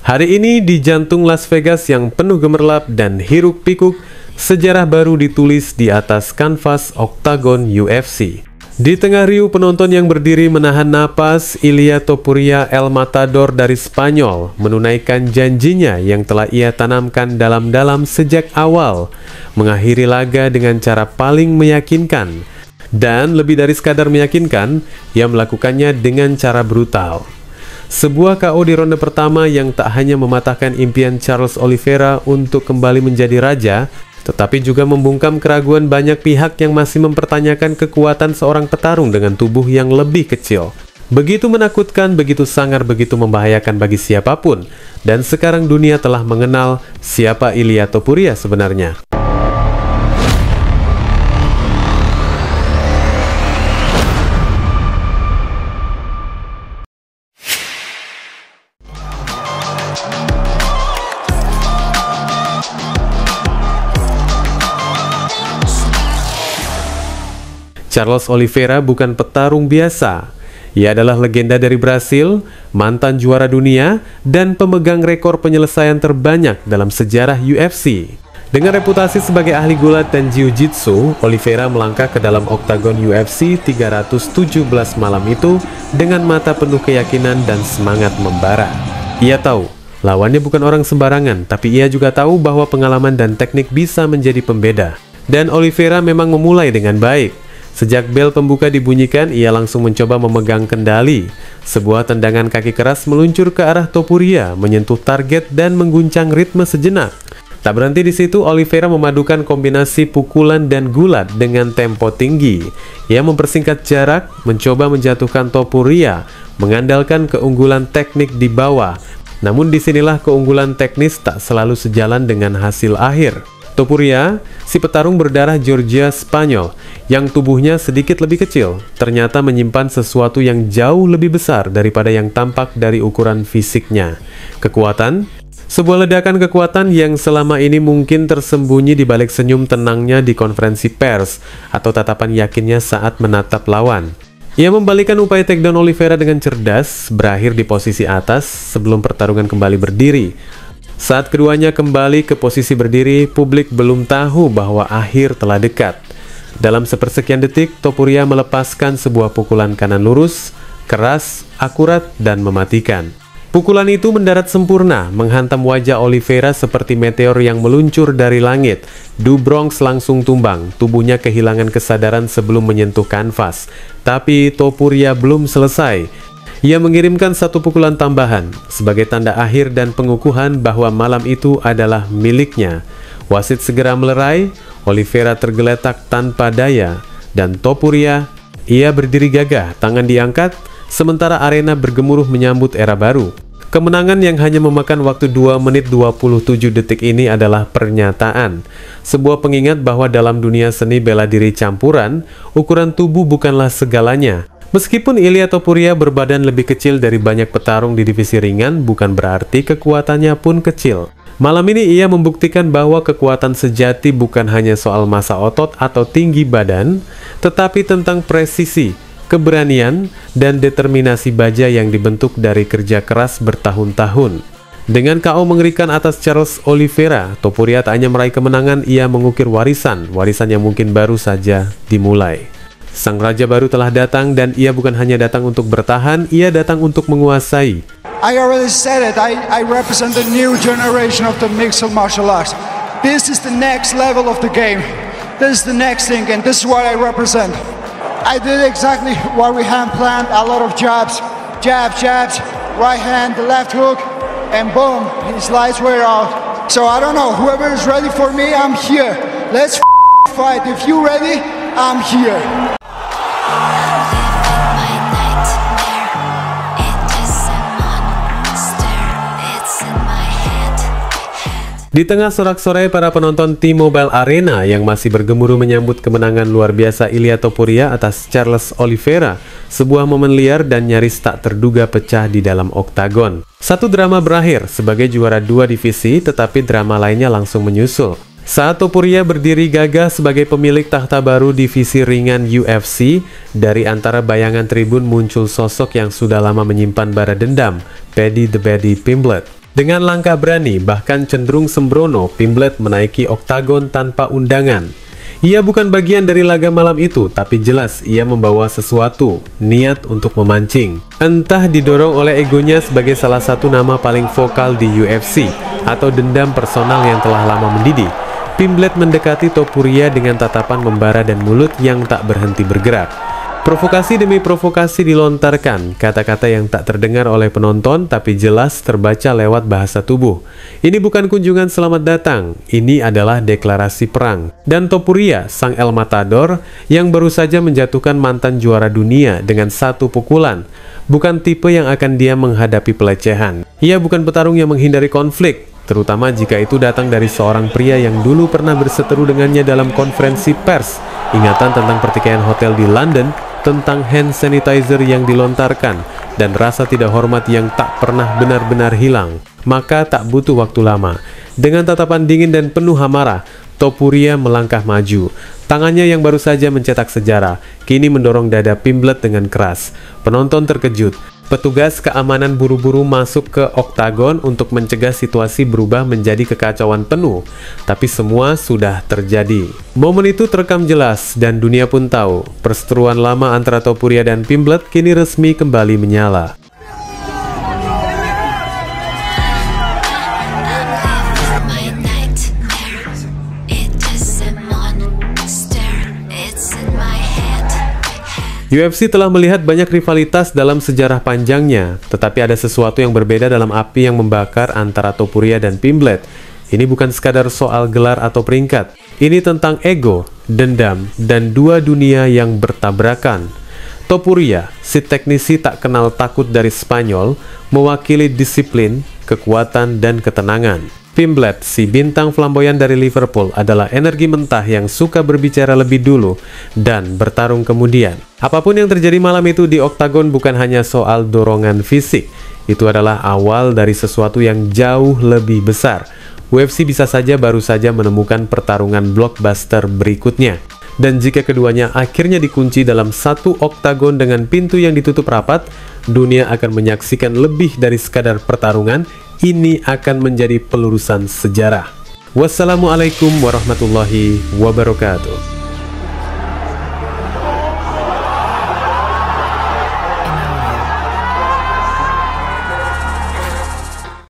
Hari ini di jantung Las Vegas yang penuh gemerlap dan hiruk-pikuk, sejarah baru ditulis di atas kanvas oktagon UFC. Di tengah riuh penonton yang berdiri menahan napas, Ilia Topuria El Matador dari Spanyol menunaikan janjinya yang telah ia tanamkan dalam-dalam sejak awal, mengakhiri laga dengan cara paling meyakinkan. Dan lebih dari sekadar meyakinkan, ia melakukannya dengan cara brutal. Sebuah KO di ronde pertama yang tak hanya mematahkan impian Charles Oliveira untuk kembali menjadi raja, tetapi juga membungkam keraguan banyak pihak yang masih mempertanyakan kekuatan seorang petarung dengan tubuh yang lebih kecil. Begitu menakutkan, begitu sangar, begitu membahayakan bagi siapapun. Dan sekarang dunia telah mengenal siapa Ilia Topuria sebenarnya. Charles Oliveira bukan petarung biasa. Ia adalah legenda dari Brasil, mantan juara dunia, dan pemegang rekor penyelesaian terbanyak dalam sejarah UFC. Dengan reputasi sebagai ahli gulat dan jiu-jitsu, Oliveira melangkah ke dalam oktagon UFC 317 malam itu dengan mata penuh keyakinan dan semangat membara. Ia tahu, lawannya bukan orang sembarangan, tapi ia juga tahu bahwa pengalaman dan teknik bisa menjadi pembeda. Dan Oliveira memang memulai dengan baik. Sejak bel pembuka dibunyikan, ia langsung mencoba memegang kendali. Sebuah tendangan kaki keras meluncur ke arah Topuria, menyentuh target dan mengguncang ritme sejenak. Tak berhenti di situ, Oliveira memadukan kombinasi pukulan dan gulat dengan tempo tinggi. Ia mempersingkat jarak, mencoba menjatuhkan Topuria, mengandalkan keunggulan teknik di bawah. Namun disinilah keunggulan teknis tak selalu sejalan dengan hasil akhir. Topuria, si petarung berdarah Georgia Spanyol, yang tubuhnya sedikit lebih kecil, ternyata menyimpan sesuatu yang jauh lebih besar daripada yang tampak dari ukuran fisiknya. Kekuatan? Sebuah ledakan kekuatan yang selama ini mungkin tersembunyi di balik senyum tenangnya di konferensi pers, atau tatapan yakinnya saat menatap lawan. Ia membalikan upaya takedown Oliveira dengan cerdas, berakhir di posisi atas sebelum pertarungan kembali berdiri. Saat keduanya kembali ke posisi berdiri, publik belum tahu bahwa akhir telah dekat. Dalam sepersekian detik, Topuria melepaskan sebuah pukulan kanan lurus, keras, akurat, dan mematikan. Pukulan itu mendarat sempurna, menghantam wajah Oliveira seperti meteor yang meluncur dari langit. Du Bronx langsung tumbang, tubuhnya kehilangan kesadaran sebelum menyentuh kanvas. Tapi Topuria belum selesai. Ia mengirimkan satu pukulan tambahan sebagai tanda akhir dan pengukuhan bahwa malam itu adalah miliknya. Wasit segera melerai, Oliveira tergeletak tanpa daya, dan Topuria, ia berdiri gagah, tangan diangkat, sementara arena bergemuruh menyambut era baru. Kemenangan yang hanya memakan waktu 2 menit 27 detik ini adalah pernyataan. Sebuah pengingat bahwa dalam dunia seni bela diri campuran, ukuran tubuh bukanlah segalanya. Meskipun Ilia Topuria berbadan lebih kecil dari banyak petarung di divisi ringan, bukan berarti kekuatannya pun kecil. Malam ini ia membuktikan bahwa kekuatan sejati bukan hanya soal massa otot atau tinggi badan, tetapi tentang presisi, keberanian, dan determinasi baja yang dibentuk dari kerja keras bertahun-tahun. Dengan KO mengerikan atas Charles Oliveira, Topuria tak hanya meraih kemenangan, ia mengukir warisan yang mungkin baru saja dimulai. Sang raja baru telah datang dan ia bukan hanya datang untuk bertahan, ia datang untuk menguasai. I already said it, I represent the new generation of the mixed martial arts. This is the next level of the game. This is the next thing and this is what I represent. I did exactly what we had planned, a lot of jabs, jabs, right hand, the left hook, and boom, his lights were out. So I don't know, whoever is ready for me, I'm here. Let's fight. If you're ready, I'm here. Di tengah sorak-sorai para penonton T-Mobile Arena yang masih bergemuruh menyambut kemenangan luar biasa Ilia Topuria atas Charles Oliveira, sebuah momen liar dan nyaris tak terduga pecah di dalam oktagon. Satu drama berakhir sebagai juara 2 divisi, tetapi drama lainnya langsung menyusul. Saat Topuria berdiri gagah sebagai pemilik tahta baru divisi ringan UFC, dari antara bayangan tribun muncul sosok yang sudah lama menyimpan bara dendam, Paddy the Baddy Pimblett. Dengan langkah berani, bahkan cenderung sembrono, Pimblet menaiki oktagon tanpa undangan. Ia bukan bagian dari laga malam itu, tapi jelas ia membawa sesuatu, niat untuk memancing. Entah didorong oleh egonya sebagai salah satu nama paling vokal di UFC, atau dendam personal yang telah lama mendidih, Pimblet mendekati Topuria dengan tatapan membara dan mulut yang tak berhenti bergerak. Provokasi demi provokasi dilontarkan, kata-kata yang tak terdengar oleh penonton tapi jelas terbaca lewat bahasa tubuh. Ini bukan kunjungan selamat datang, ini adalah deklarasi perang. Dan Topuria, sang El Matador, yang baru saja menjatuhkan mantan juara dunia dengan satu pukulan, bukan tipe yang akan dia menghadapi pelecehan. Ia bukan petarung yang menghindari konflik, terutama jika itu datang dari seorang pria yang dulu pernah berseteru dengannya dalam konferensi pers. Ingatan tentang pertikaian hotel di London, tentang hand sanitizer yang dilontarkan, dan rasa tidak hormat yang tak pernah benar-benar hilang. Maka tak butuh waktu lama. Dengan tatapan dingin dan penuh amarah, Topuria melangkah maju. Tangannya yang baru saja mencetak sejarah, kini mendorong dada Pimblet dengan keras. Penonton terkejut. Petugas keamanan buru-buru masuk ke oktagon untuk mencegah situasi berubah menjadi kekacauan penuh. Tapi semua sudah terjadi. Momen itu terekam jelas dan dunia pun tahu. Perseteruan lama antara Topuria dan Pimblet kini resmi kembali menyala. UFC telah melihat banyak rivalitas dalam sejarah panjangnya, tetapi ada sesuatu yang berbeda dalam api yang membakar antara Topuria dan Pimblet. Ini bukan sekadar soal gelar atau peringkat. Ini tentang ego, dendam, dan dua dunia yang bertabrakan. Topuria, si teknisi tak kenal takut dari Spanyol, mewakili disiplin, kekuatan, dan ketenangan. Pimblet, si bintang flamboyan dari Liverpool, adalah energi mentah yang suka berbicara lebih dulu dan bertarung kemudian. Apapun yang terjadi malam itu di oktagon bukan hanya soal dorongan fisik. Itu adalah awal dari sesuatu yang jauh lebih besar. UFC bisa saja baru saja menemukan pertarungan blockbuster berikutnya. Dan jika keduanya akhirnya dikunci dalam satu oktagon dengan pintu yang ditutup rapat, dunia akan menyaksikan lebih dari sekadar pertarungan. Ini akan menjadi pelurusan sejarah. Wassalamualaikum warahmatullahi wabarakatuh.